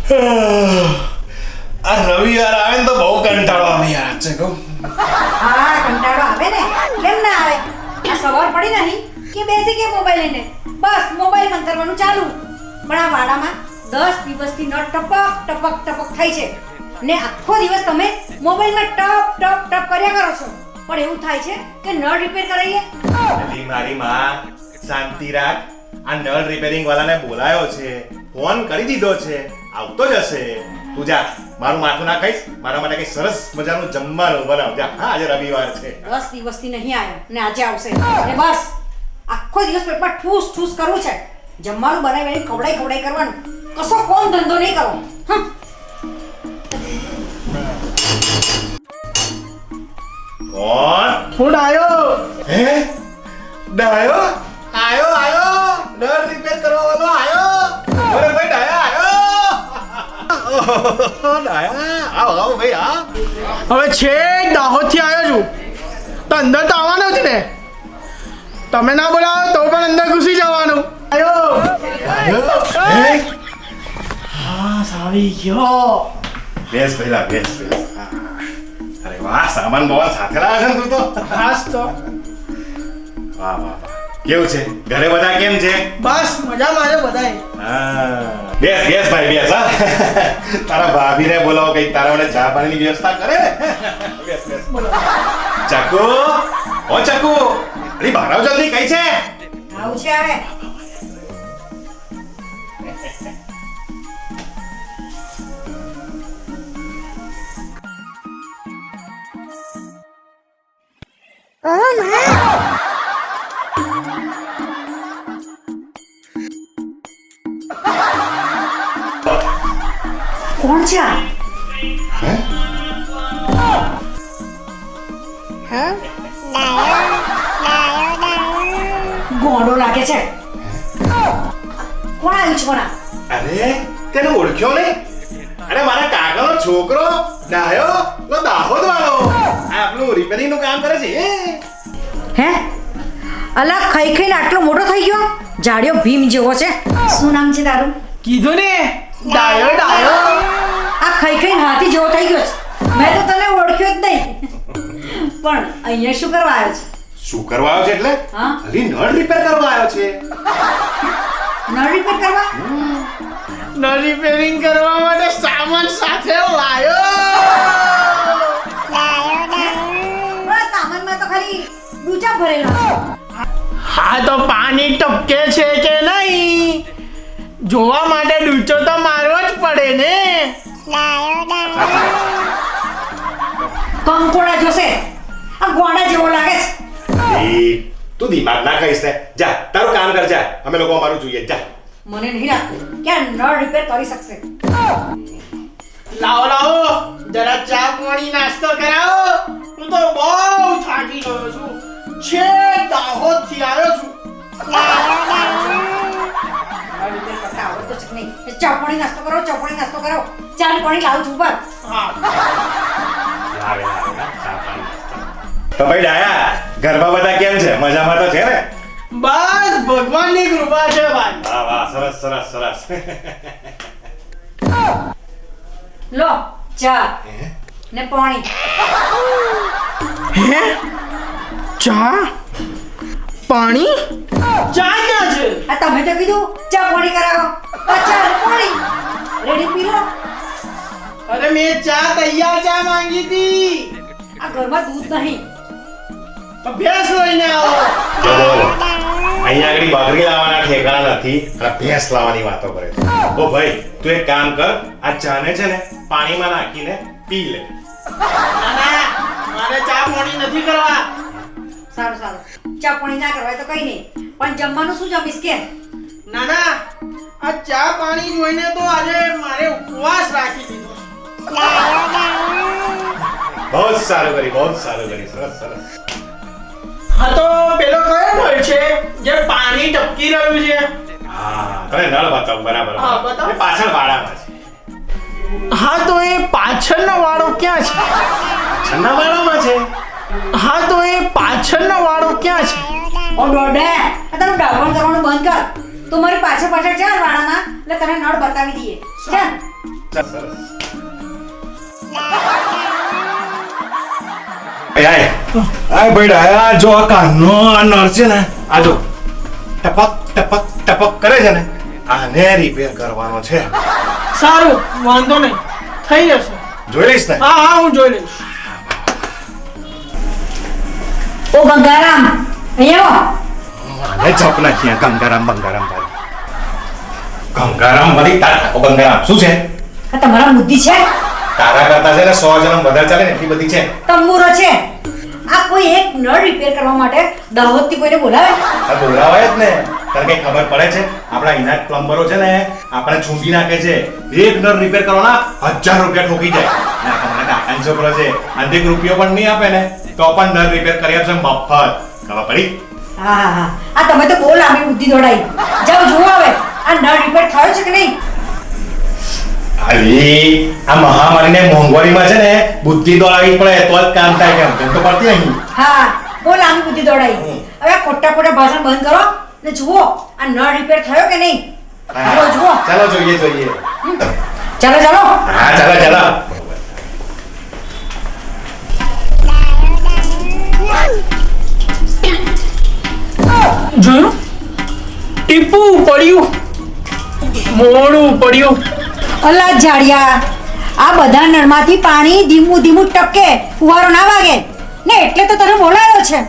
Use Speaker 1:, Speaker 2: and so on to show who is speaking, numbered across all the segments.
Speaker 1: આ રવિવાર આવે ને તો બહુ કંટાળો આવે યાર છે કહું.
Speaker 2: હા કંટાળો આવે ને, કેમ ના આવે? આ સવાર પડી નહીં કે બેસી કે મોબાઈલ લઈને બસ મોબાઈલ મંતરવાનું ચાલુ. પણ આ વાડામાં 10 દિવસથી ન ટપક ટપક ટપક થાય છે ને આખો દિવસ તમે મોબાઈલમાં ટપ ટપ ટપ કર્યા કરો છો. પણ એવું થાય છે કે નળ રિપેર કરાવીએ.
Speaker 1: અલી મારી માં શાંતિ રાખ. આ નળ રિપેરિંગ વાળાને બોલાયો છે, ફોન કરી દીધો છે, આવતો જ હશે. તું જા, મારું માથું ના ખાઈશ. મારા માટે કઈ સરસ મજાનું જમવાનું બનાવ જા. હા આજે રવિવાર છે.
Speaker 2: 10 દિવસથી નહીં આવ્યો ને આજે આવશે ને બસ આખો દિવસ પેટમાં ઠૂસ ઠૂસ કરવું છે. જમવાનું બનાવીને ખવડાઈ કરવાનું, કશો કોમ ધંધો નહીં કરવો.
Speaker 1: કોણ?
Speaker 3: હું ડાયો.
Speaker 1: હે ડાયો આયો નળ રિપેર કરવા વાળો આયો. અરે ભાઈ ડાયા આયો. ડાયા આવો ભાઈ આ.
Speaker 3: હવે છેક દાહોદથી આવ્યો છું તો અંદર તો આવવાનો જ ને. તમે ના બોલાવો તો પણ અંદર ઘૂસી જવાનું. આવ્યો.
Speaker 1: હે
Speaker 3: હા સાવી ગયો.
Speaker 1: બેસ પહેલા બેસ. અરે વાહ, સામાન બવાન સાથે લાવ્યો છે ને તું તો.
Speaker 3: હાસ તો
Speaker 1: વાહ કેવું છે? ઘરે બધા કેમ છે?
Speaker 3: બસ મજામાં છે બધાય.
Speaker 1: હા બેસ ભાઈ બેસ. હા તારા ભાભીને બોલાવો, કઈ તારા માટે ચા પાણીની વ્યવસ્થા કરે ને. બેસ
Speaker 3: બોલો.
Speaker 1: ચાકુ, ઓ ચાકુ, અરે બહાર આવ જલ્દી. કઈ છે?
Speaker 2: આવું છે હવે. કોણ છે આ? ગોળો લાગે છે. કોણ આવ્યું છે કોના?
Speaker 1: અરે તેને ઓળખ્યો ને? અરે મારા કાકાનો છોકરો ડાયો નો દાહોદ વાળો. આ આપણું રિપેરિંગ નું કામ કરે છે.
Speaker 2: હે અલા ખાઈ ખાઈને આટલો મોટો થઈ ગયો, જાડિયો ભીમ જેવો છે. શું નામ છે તારું?
Speaker 3: કીધું ને ડાયો.
Speaker 2: આ ખાઈ ખાઈને હાથી જેવો થઈ ગયો છે. મેં તો તને ઓળખ્યો જ નહીં. પણ અહીંયા શું કરવા આવ્યો છે?
Speaker 1: શું કરવા આવ્યો છે એટલે?
Speaker 2: હા?
Speaker 1: અલી નળ રિપેર કરવા આવ્યો છે.
Speaker 2: નળ રિપેર કરવા?
Speaker 3: નળ રિપેરિંગ કરવા માટે સામાન સાથે લાયો.
Speaker 2: બસ સામાનમાં તો ખાલી ડૂચા ભરેલા છે.
Speaker 3: હા તો પાણી ટપકે છે કે નહીં જોવા માટે ડૂચો તો મારવો જ પડે ને.
Speaker 2: કંકોડા જોશે. આ ગોડા જેવો લાગે છે.
Speaker 1: અલી, તું દિમાગ ના ખાઈશ ને. જા તારું કામ કર જા. અમે લોકો અમારું જોઈએ. જા.
Speaker 2: મને નહીં લાગતું કે આ નળ રિપેર કરી શકશે.
Speaker 3: લાવો જરા ચા પાણી નાસ્તો કરાવો. હું તો બહુ થાકી ગયો છું. છેક દાહોદ થી આવ્યો છું.
Speaker 2: નળ રિપેર કરતા આવડતો છે કે નહીં? ચા પાણી નાસ્તો કરો. ચા પાણી લાવું છું ઉપર.
Speaker 3: હા
Speaker 1: લાવે, ચા પાણી. તો ભાઈ ડાયા, ઘરમાં બધા કેમ છે? મજામાં તો છે ને?
Speaker 3: બસ ભગવાનની કૃપા છે ભાઈ.
Speaker 1: વાહ સરસ.
Speaker 2: લો ચા ને પાણી.
Speaker 3: હે ચા પાણી ચા ક્યાં છે?
Speaker 2: આ તમે તો કીધું ચા પાણી કરાવો. આ ચા ને પાણી રેડી પી લો.
Speaker 3: અરે મેં ચા તૈયાર ચા માંગી હતી.
Speaker 2: આ ઘરમાં દૂધ નહીં.
Speaker 3: તો ભેંસ લઈને આવો.
Speaker 1: જો બોલ, અહીંયા આગળ બકરી લાવવાના ઠેકાણા નથી અને ભેંસ લાવવાની વાતો કરે છે. ઓ ભાઈ તું એક કામ કર, આ ચાને છે ને પાણીમાં નાખીને પી લે.
Speaker 3: ના મારે ચા પાણી નથી કરવા.
Speaker 2: સારું ચા પાણી ના કરવાય તો કઈ નહીં, પણ જમવાનું શું જમીશ કે?
Speaker 3: ના આ ચા પાણી જોઈને તો આજે મારે ઉપવાસ રાખી દીધો.
Speaker 1: બહુ જ સારું કરી સરસ.
Speaker 3: હા તો પેલો કયો નળ છે જે પાણી ટપકી રહ્યું છે?
Speaker 1: હા તને નળ બતાવું. બરાબર.
Speaker 3: હા, બતાવ.
Speaker 1: એ પાછળ વાડામાં છે.
Speaker 3: હા તો એ પાછળનો વાળો ક્યાં છે?
Speaker 1: છન્ના વાડામાં છે.
Speaker 3: હા તો એ પાછળનો વાળો ક્યાં છે?
Speaker 2: ઓ ડોડે, આ તારું ડાવણ કરવાનું બંધ કર. તું મારી પાછળ ચાલ વાડામાં એટલે તને નળ બતાવી દઈએ. ચાલ.
Speaker 1: ચાલ, સરસ. આય ભાઈ આ જો આ કાનનો આ નળ છે ને આ જો ટપક ટપક ટપક કરે છે ને આને રિપેર કરવાનો છે.
Speaker 3: સારું, વાંધો નહીં, થઈ જશે.
Speaker 1: જોઈ લઈશ ને?
Speaker 3: હા હા, હું જોઈ લઈશ.
Speaker 2: ઓ ગંગારામ, અહીંયા આવો.
Speaker 1: આને ચપ નાખી ગંગારામ બંગારામ ભાઈ. ગંગારામ વળી ગંગારામ શું છે?
Speaker 2: આ તમારા બુદ્ધિ છે?
Speaker 1: તારા કરતા છે ને 100 જન્મ વધારે ચાલે ને એટલી બધી છે.
Speaker 2: તંબુરો છે. આ કોઈ એક નળ રિપેર કરવા માટે દાહોદથી કોઈને બોલાવે?
Speaker 1: આ બોલાવાય જ ને. તને કઈ ખબર પડે છે? આપણા ઇનાજ પ્લમ્બરો છે ને આપણે છૂટી નાખે છે. એક નળ રિપેર કરવાના 1000 રૂપિયા ઠોકી જાય. ને આ તમારા કાકાનો છોકરો છે, આને 1 રૂપિયો પણ નહીં આપે ને તો પણ નળ રિપેર કરી આપશે મફત. ખબર પડી?
Speaker 2: હા હા હા, આ તમે તો બહુ લાંબી બુદ્ધિ દોડાઈ. જાઓ જુઓ હવે આ નળ રિપેર થયો છે કે નહીં.
Speaker 1: અલી આ મહામારીને મોંઘવારીમાં છે ને બુદ્ધિ દોડાવી પડે તો જ કામ થાય. કેમ તો પડતી નહીં.
Speaker 2: હા, બહુ લાંબી બુદ્ધિ દોડાઈ. હવે આ ખોટા ખોટા ભાષણ બંધ કરો ને જુઓ આ નળ રિપેર થયો કે નહીં. જુઓ જુઓ.
Speaker 1: ચાલો જોઈએ જોઈએ.
Speaker 2: ચાલો ચાલો.
Speaker 1: હા ચાલો ચાલો.
Speaker 3: જોયું? ટીપું પડ્યું, મોડું પડ્યું.
Speaker 2: અલા જાડિયા, આ બધા નળમાંથી પાણી ધીમું ધીમું ટપકે, ફુવારો ના વાગે ને એટલે તો તને બોલાયો છે.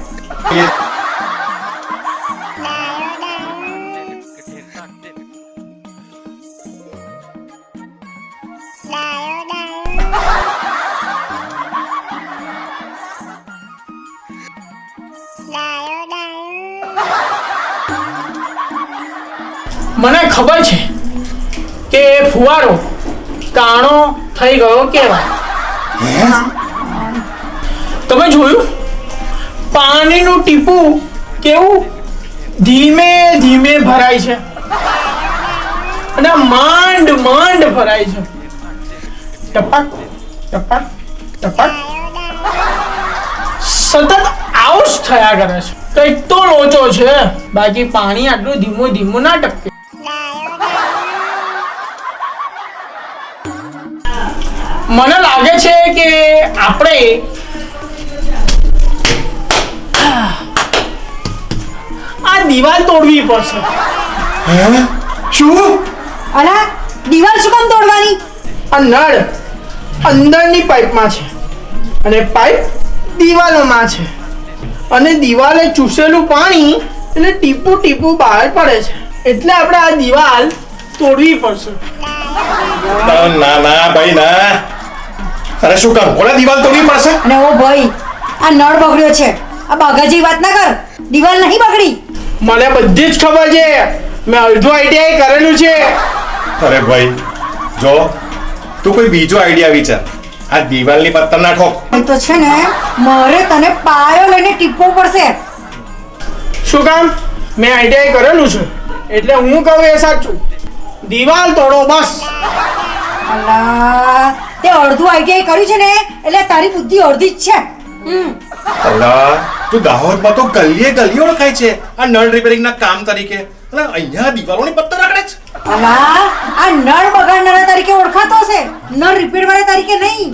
Speaker 3: મને ખબર છે કે એ ફુવારો કાણો થઈ ગયો કેવાય. તમે જોયું પાણીનું ટીપું કેવું ધીમે ધીમે ભરાય છે અને માંડ માંડ ભરાય છે. ટપક ટપક ટપક સતત આવું જ થયા કરે છે. કંઈક તો લોચો છે, બાકી પાણી આટલું ધીમું ધીમું ના ટપકે. મને લાગે છે કે આપણે આ દીવાલ તોડવી પડશે.
Speaker 1: શું?
Speaker 2: અલા દિવાલ શું કામ તોડવાની?
Speaker 3: આ નળ અંદરની પાઇપમાં છે અને પાઇપ દિવાલોમાં છે અને દિવાલે ચૂસેલું પાણી એટલે ટીપું ટીપું બહાર પડે છે. એટલે આપણે આ દિવાલ તોડવી પડશે.
Speaker 1: ના ના ભાઈ ના. અરે શું કર? ઓલા દિવાલ તોડવી પડશે.
Speaker 2: અને ઓ ભાઈ, આ નળ બગડ્યો છે. આ બાગાજી વાત ના કર. દિવાલ નહીં બગડી.
Speaker 3: મને બધી જ ખબર છે, મેં અડધું આઈડિયા કરેલું છે.
Speaker 1: અરે ભાઈ જો તું કોઈ બીજો આઈડિયા વિચાર. આ દિવાલની પત્તર ના ઠોક.
Speaker 2: એ તો છે ને મારે તને પાયો લઈને ટીપવો પડશે.
Speaker 3: શું કામ? મેં આઈડિયા કરેલું છે એટલે હું કહું એ સાચું. દિવાલ તોડો બસ.
Speaker 2: અલા, તે અડધું આઈડિયા કર્યું છે ને એટલે તારી બુદ્ધિ અડધી જ છે.
Speaker 1: અલ્લા તું દાહોદમાં તો ગલીએ ગલીઓ ઓળખાય છે આ નળ રિપેરિંગના કામ તરીકે. અને અહીંયા દિવાલોની પત્તર રખડે છે.
Speaker 2: અલા, આ નળ બગાડનારા તરીકે ઓળખાતો હશે, નળ રિપેર વાળા તરીકે નહીં.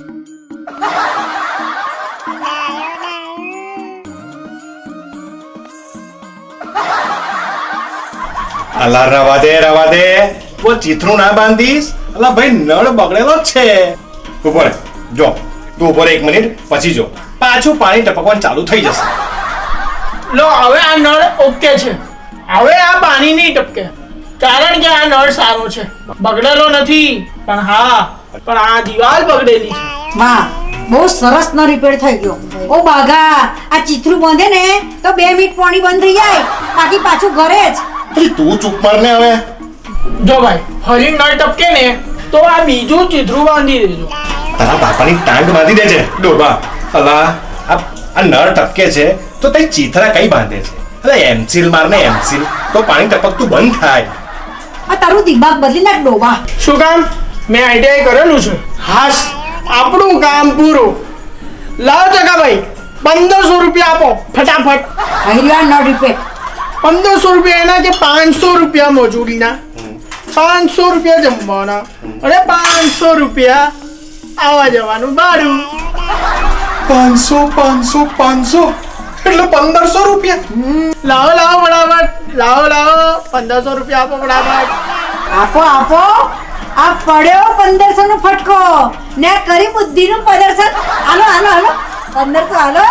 Speaker 1: અલ્લા રવા દે વો ચીથરું ના બાંધીશ. અલ્લા ભાઈ નળ બગડેલો જ છે. ઉપર જો તું ઉપર 1 મિનિટ પછી જો પાછું પાણી ટપકવાનું ચાલુ થઈ જશે.
Speaker 3: લો હવે આ નળ ઓકે છે. હવે આ પાણી નહીં ટપકે કારણ કે આ નળ સારો છે, બગડેલો નથી. પણ હા, પણ આ દિવાલ બગડેલી છે.
Speaker 2: વાહ, બહુ સરસ ન રિપેર થઈ ગયો. ઓ બાગા, આ ચીથરું બાંધે ને તો 2 મિનિટ પાણી બંધ થઈ જાય, બાકી પાછું ઘરે જ.
Speaker 1: અરે તું ચૂપ માર ને હવે.
Speaker 3: જો ભાઈ, ફરી નળ ટપકે ને તો આ બીજું ચીથરું બાંધી દેજો.
Speaker 1: તારા બાપાની ટાંગ બાંધી દેજે ડોબા. અલા આ નળ ટપકે છે તો તઈ ચીથરા કઈ બાંધે છે? અરે એમસીલ માર ને એમસીલ તો પાણી ટપકતું બંધ થાય.
Speaker 2: આ તારું દિમાગ બદલી નાખ ડોબા.
Speaker 3: શું કામ? મેં આઈડિયા કરેલું છે. હાસ, આપણું કામ પૂરું. લાવો જગાભાઈ, 1500 રૂપિયા આપો ફટાફટ.
Speaker 2: અહીં રહ્યો આ નળ રિપેર.
Speaker 3: 1500 રૂપિયા એના કે 500 રૂપિયા મજૂરીના. ₹500 જમવાના અને ₹500 આવવા જવાનું ભાડું.
Speaker 4: 500 એટલે 1500
Speaker 3: લાવો ફટાફટ લાવો ₹1500 આપો ફટાફટ.
Speaker 2: આપો આ પડ્યો 1500 નો ફટકો ને કરી બુદ્ધિનું પ્રદર્શન. હાલો 1500 હાલો.